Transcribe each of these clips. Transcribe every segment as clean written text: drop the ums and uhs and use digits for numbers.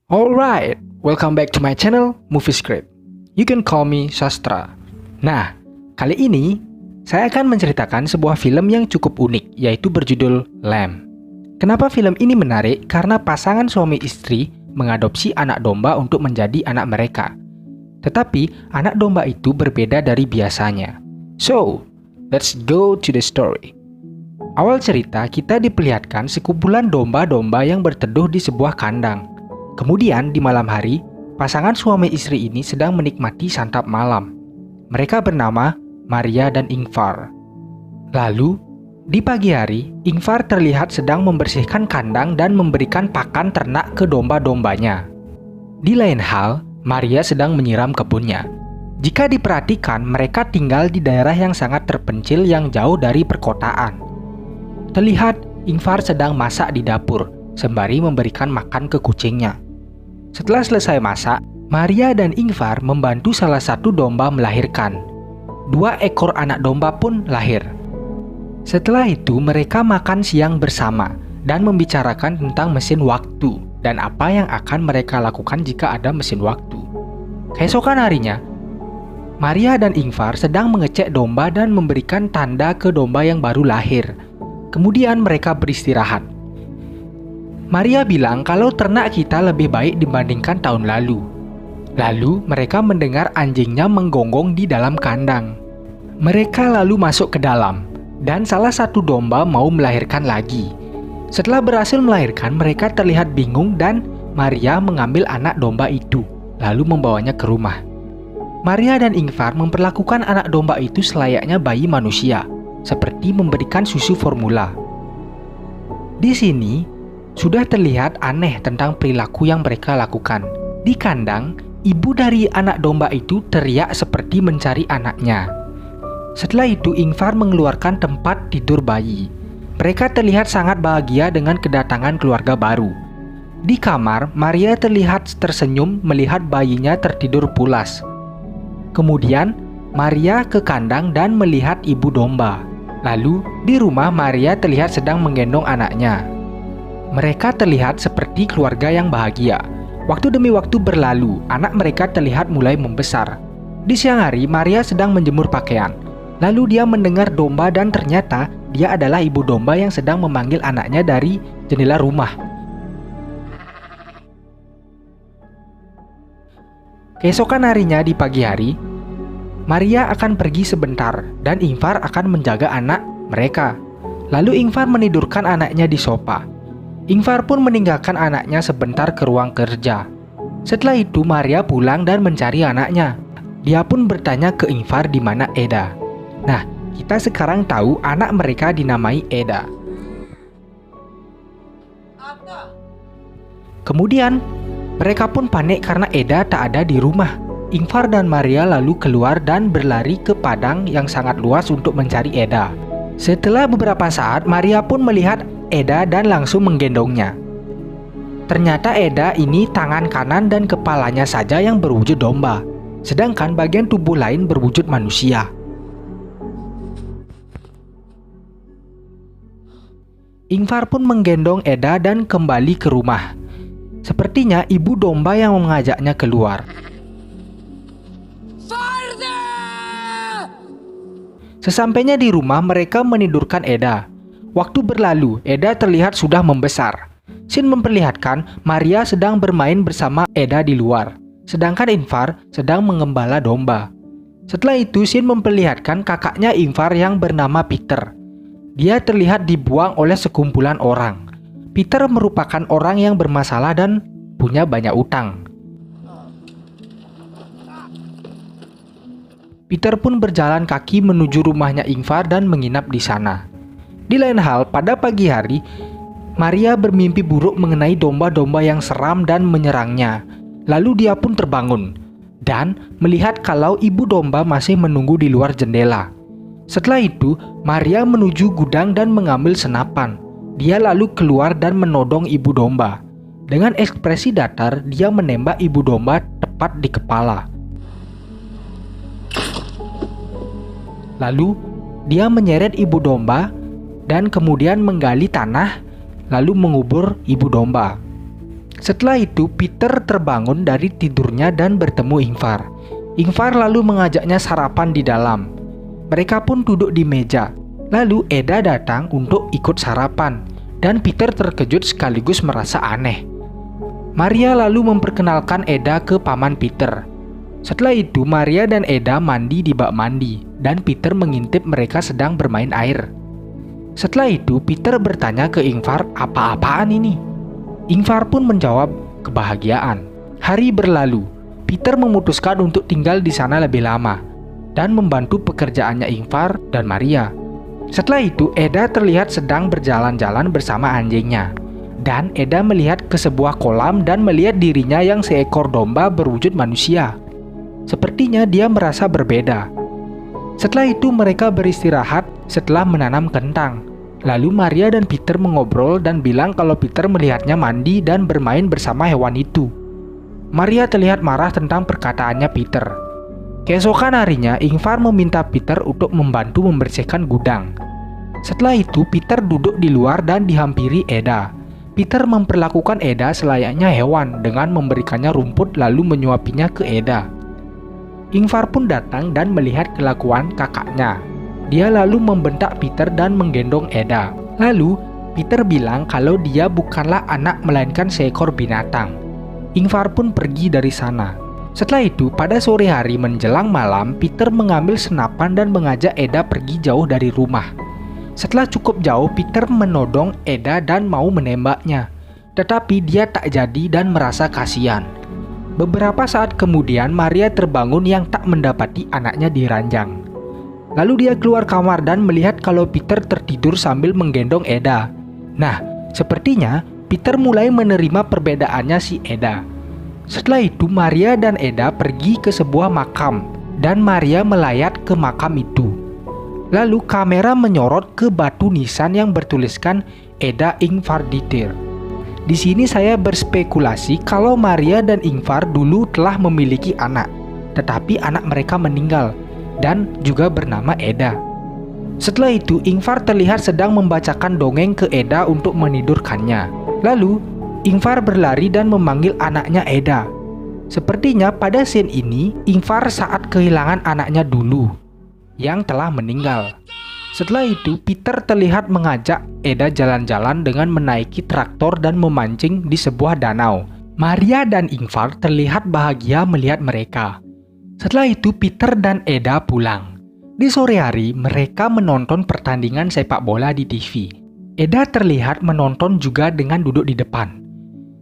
Alright, welcome back to my channel Movie Script. You can call me Sastra. Nah, kali ini saya akan menceritakan sebuah film yang cukup unik, yaitu berjudul Lamb. Kenapa film ini menarik? Karena pasangan suami istri mengadopsi anak domba untuk menjadi anak mereka. Tetapi anak domba itu berbeda dari biasanya. So, let's go to the story. Awal cerita kita diperlihatkan sekumpulan domba-domba yang berteduh di sebuah kandang. Kemudian di malam hari, pasangan suami istri ini sedang menikmati santap malam. Mereka bernama Maria dan Ingvar. Lalu, di pagi hari, Ingvar terlihat sedang membersihkan kandang dan memberikan pakan ternak ke domba-dombanya. Di lain hal, Maria sedang menyiram kebunnya. Jika diperhatikan, mereka tinggal di daerah yang sangat terpencil yang jauh dari perkotaan. Terlihat Ingvar sedang masak di dapur, sembari memberikan makan ke kucingnya. Setelah selesai masak, Maria dan Ingvar membantu salah satu domba melahirkan. 2 ekor anak domba pun lahir. Setelah itu mereka makan siang bersama dan membicarakan tentang mesin waktu dan apa yang akan mereka lakukan jika ada mesin waktu. Keesokan harinya, Maria dan Ingvar sedang mengecek domba dan memberikan tanda ke domba yang baru lahir. Kemudian mereka beristirahat. Maria bilang kalau ternak kita lebih baik dibandingkan tahun lalu. Lalu mereka mendengar anjingnya menggonggong di dalam kandang. Mereka lalu masuk ke dalam, dan salah satu domba mau melahirkan lagi. Setelah berhasil melahirkan, mereka terlihat bingung dan Maria mengambil anak domba itu, lalu membawanya ke rumah. Maria dan Ingvar memperlakukan anak domba itu selayaknya bayi manusia, seperti memberikan susu formula. Di sini, sudah terlihat aneh tentang perilaku yang mereka lakukan. Di kandang, ibu dari anak domba itu teriak seperti mencari anaknya. Setelah itu, Ingvar mengeluarkan tempat tidur bayi. Mereka terlihat sangat bahagia dengan kedatangan keluarga baru. Di kamar, Maria terlihat tersenyum melihat bayinya tertidur pulas. Kemudian, Maria ke kandang dan melihat ibu domba. Lalu, di rumah Maria terlihat sedang menggendong anaknya. Mereka terlihat seperti keluarga yang bahagia. Waktu demi waktu berlalu, anak mereka terlihat mulai membesar. Di siang hari, Maria sedang menjemur pakaian. Lalu dia mendengar domba dan ternyata dia adalah ibu domba yang sedang memanggil anaknya dari jendela rumah. Keesokan harinya di pagi hari, Maria akan pergi sebentar dan Ingvar akan menjaga anak mereka. Lalu Ingvar menidurkan anaknya di sofa. Ingvar pun meninggalkan anaknya sebentar ke ruang kerja. Setelah itu Maria pulang dan mencari anaknya. Dia pun bertanya ke Ingvar di mana Eda. Nah, kita sekarang tahu anak mereka dinamai Eda. Kemudian, mereka pun panik karena Eda tak ada di rumah. Ingvar dan Maria lalu keluar dan berlari ke padang yang sangat luas untuk mencari Eda. Setelah beberapa saat, Maria pun melihat Eda dan langsung menggendongnya. Ternyata Eda ini tangan kanan dan kepalanya saja yang berwujud domba, sedangkan bagian tubuh lain berwujud manusia. Ingvar pun menggendong Eda dan kembali ke rumah. Sepertinya ibu domba yang mengajaknya keluar. Sesampainya di rumah, mereka menidurkan Eda. Waktu berlalu, Eda terlihat sudah membesar. Scene memperlihatkan Maria sedang bermain bersama Eda di luar, sedangkan Ingvar sedang mengembala domba. Setelah itu, scene memperlihatkan kakaknya Ingvar yang bernama Peter. Dia terlihat dibuang oleh sekumpulan orang. Peter merupakan orang yang bermasalah dan punya banyak utang. Peter pun berjalan kaki menuju rumahnya Ingvar dan menginap di sana. Di lain hal, pada pagi hari, Maria bermimpi buruk mengenai domba-domba yang seram dan menyerangnya. Lalu dia pun terbangun dan melihat kalau ibu domba masih menunggu di luar jendela. Setelah itu, Maria menuju gudang dan mengambil senapan. Dia lalu keluar dan menodong ibu domba. Dengan ekspresi datar, dia menembak ibu domba tepat di kepala. Lalu, dia menyeret ibu domba dan kemudian menggali tanah, lalu mengubur ibu domba. Setelah itu, Peter terbangun dari tidurnya dan bertemu Ingvar. Ingvar lalu mengajaknya sarapan di dalam. Mereka pun duduk di meja. Lalu Eda datang untuk ikut sarapan, dan Peter terkejut sekaligus merasa aneh. Maria lalu memperkenalkan Eda ke paman Peter. Setelah itu, Maria dan Eda mandi di bak mandi, dan Peter mengintip mereka sedang bermain air. Setelah itu, Peter bertanya ke Ingvar, apa-apaan ini? Ingvar pun menjawab, kebahagiaan. Hari berlalu, Peter memutuskan untuk tinggal di sana lebih lama dan membantu pekerjaannya Ingvar dan Maria. Setelah itu, Eda terlihat sedang berjalan-jalan bersama anjingnya. Dan Eda melihat ke sebuah kolam dan melihat dirinya yang seekor domba berwujud manusia. Sepertinya dia merasa berbeda. Setelah itu mereka beristirahat setelah menanam kentang. Lalu Maria dan Peter mengobrol dan bilang kalau Peter melihatnya mandi dan bermain bersama hewan itu. Maria terlihat marah tentang perkataannya Peter. Keesokan harinya, Ingvar meminta Peter untuk membantu membersihkan gudang. Setelah itu, Peter duduk di luar dan dihampiri Eda. Peter memperlakukan Eda selayaknya hewan dengan memberikannya rumput lalu menyuapinya ke Eda. Ingvar pun datang dan melihat kelakuan kakaknya. Dia lalu membentak Peter dan menggendong Eda. Lalu, Peter bilang kalau dia bukanlah anak melainkan seekor binatang. Ingvar pun pergi dari sana. Setelah itu, pada sore hari menjelang malam, Peter mengambil senapan dan mengajak Eda pergi jauh dari rumah. Setelah cukup jauh, Peter menodong Eda dan mau menembaknya. Tetapi dia tak jadi dan merasa kasihan. Beberapa saat kemudian, Maria terbangun yang tak mendapati anaknya di ranjang. Lalu dia keluar kamar dan melihat kalau Peter tertidur sambil menggendong Eda. Nah, sepertinya Peter mulai menerima perbedaannya si Eda. Setelah itu, Maria dan Eda pergi ke sebuah makam dan Maria melayat ke makam itu. Lalu kamera menyorot ke batu nisan yang bertuliskan Eda Ingvarditir. Di sini saya berspekulasi kalau Maria dan Ingvar dulu telah memiliki anak, tetapi anak mereka meninggal dan juga bernama Eda. Setelah itu, Ingvar terlihat sedang membacakan dongeng ke Eda untuk menidurkannya. Lalu, Ingvar berlari dan memanggil anaknya Eda. Sepertinya pada scene ini, Ingvar saat kehilangan anaknya dulu, yang telah meninggal. Setelah itu, Peter terlihat mengajak Eda jalan-jalan dengan menaiki traktor dan memancing di sebuah danau. Maria dan Ingvar terlihat bahagia melihat mereka. Setelah itu, Peter dan Eda pulang. Di sore hari, mereka menonton pertandingan sepak bola di TV. Eda terlihat menonton juga dengan duduk di depan.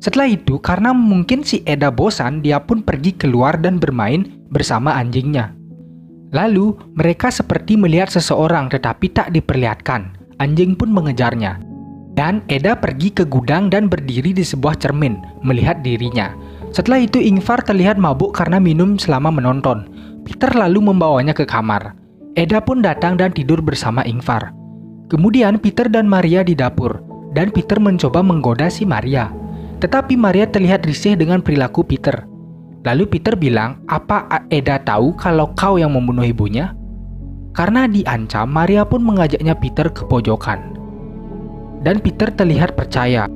Setelah itu, karena mungkin si Eda bosan, dia pun pergi keluar dan bermain bersama anjingnya. Lalu, mereka seperti melihat seseorang tetapi tak diperlihatkan. Anjing pun mengejarnya. Dan Eda pergi ke gudang dan berdiri di sebuah cermin, melihat dirinya. Setelah itu, Ingvar terlihat mabuk karena minum selama menonton. Peter lalu membawanya ke kamar. Eda pun datang dan tidur bersama Ingvar. Kemudian Peter dan Maria di dapur, dan Peter mencoba menggoda si Maria. Tetapi Maria terlihat risih dengan perilaku Peter. Lalu Peter bilang, apa Eda tahu kalau kau yang membunuh ibunya? Karena diancam, Maria pun mengajaknya Peter ke pojokan. Dan Peter terlihat percaya.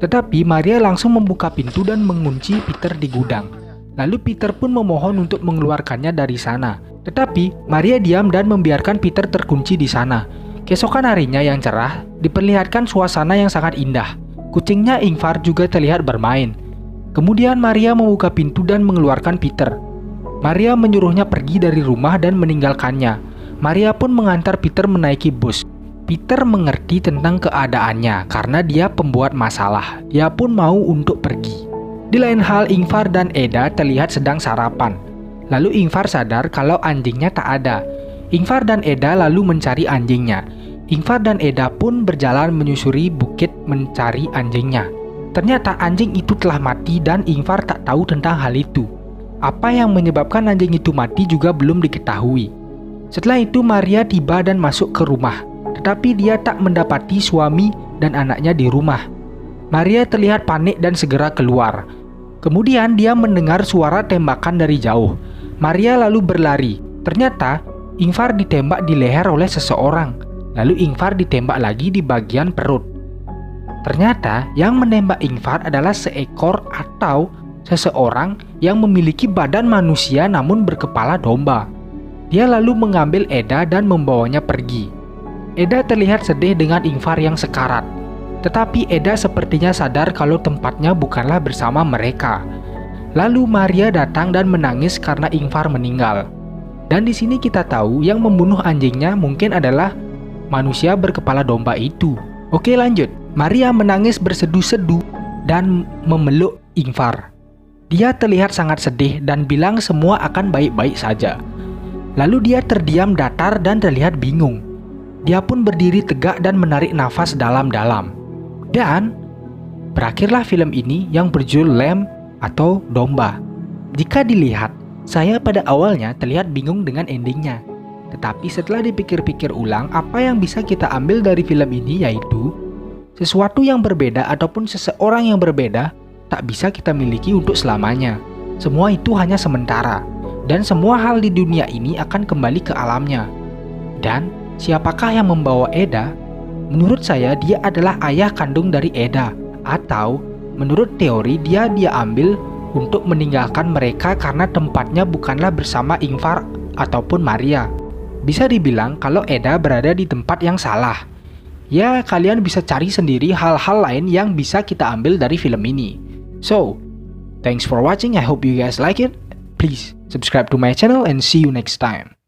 Tetapi Maria langsung membuka pintu dan mengunci Peter di gudang. Lalu Peter pun memohon untuk mengeluarkannya dari sana. Tetapi Maria diam dan membiarkan Peter terkunci di sana. Keesokan harinya yang cerah, diperlihatkan suasana yang sangat indah. Kucingnya Ingvar juga terlihat bermain. Kemudian Maria membuka pintu dan mengeluarkan Peter. Maria menyuruhnya pergi dari rumah dan meninggalkannya. Maria pun mengantar Peter menaiki bus. Peter mengerti tentang keadaannya karena dia pembuat masalah. Dia pun mau untuk pergi. Di lain hal, Ingvar dan Eda terlihat sedang sarapan. Lalu Ingvar sadar kalau anjingnya tak ada. Ingvar dan Eda lalu mencari anjingnya. Ingvar dan Eda pun berjalan menyusuri bukit mencari anjingnya. Ternyata anjing itu telah mati dan Ingvar tak tahu tentang hal itu. Apa yang menyebabkan anjing itu mati juga belum diketahui. Setelah itu Maria tiba dan masuk ke rumah. Tetapi dia tak mendapati suami dan anaknya di rumah. Maria terlihat panik dan segera keluar. Kemudian dia mendengar suara tembakan dari jauh. Maria lalu berlari. Ternyata Ingvar ditembak di leher oleh seseorang. Lalu Ingvar ditembak lagi di bagian perut. Ternyata yang menembak Ingvar adalah seekor atau seseorang yang memiliki badan manusia namun berkepala domba. Dia lalu mengambil Eda dan membawanya pergi. Eda terlihat sedih dengan Ingvar yang sekarat. Tetapi Eda sepertinya sadar kalau tempatnya bukanlah bersama mereka. Lalu Maria datang dan menangis karena Ingvar meninggal. Dan di sini kita tahu yang membunuh anjingnya mungkin adalah manusia berkepala domba itu. Oke, lanjut. Maria menangis bersedu-sedu dan memeluk Ingvar. Dia terlihat sangat sedih dan bilang semua akan baik-baik saja. Lalu dia terdiam datar dan terlihat bingung. Dia pun berdiri tegak dan menarik nafas dalam-dalam. Dan berakhirlah film ini yang berjudul Lamb atau domba. Jika dilihat, saya pada awalnya terlihat bingung dengan endingnya. Tetapi setelah dipikir-pikir ulang, apa yang bisa kita ambil dari film ini yaitu sesuatu yang berbeda ataupun seseorang yang berbeda tak bisa kita miliki untuk selamanya. Semua itu hanya sementara. Dan semua hal di dunia ini akan kembali ke alamnya. Dan siapakah yang membawa Eda? Menurut saya dia adalah ayah kandung dari Eda. Atau menurut teori dia ambil untuk meninggalkan mereka karena tempatnya bukanlah bersama Ingvar ataupun Maria. Bisa dibilang kalau Eda berada di tempat yang salah. Ya, kalian bisa cari sendiri hal-hal lain yang bisa kita ambil dari film ini. So, thanks for watching. I hope you guys like it. Please subscribe to my channel and see you next time.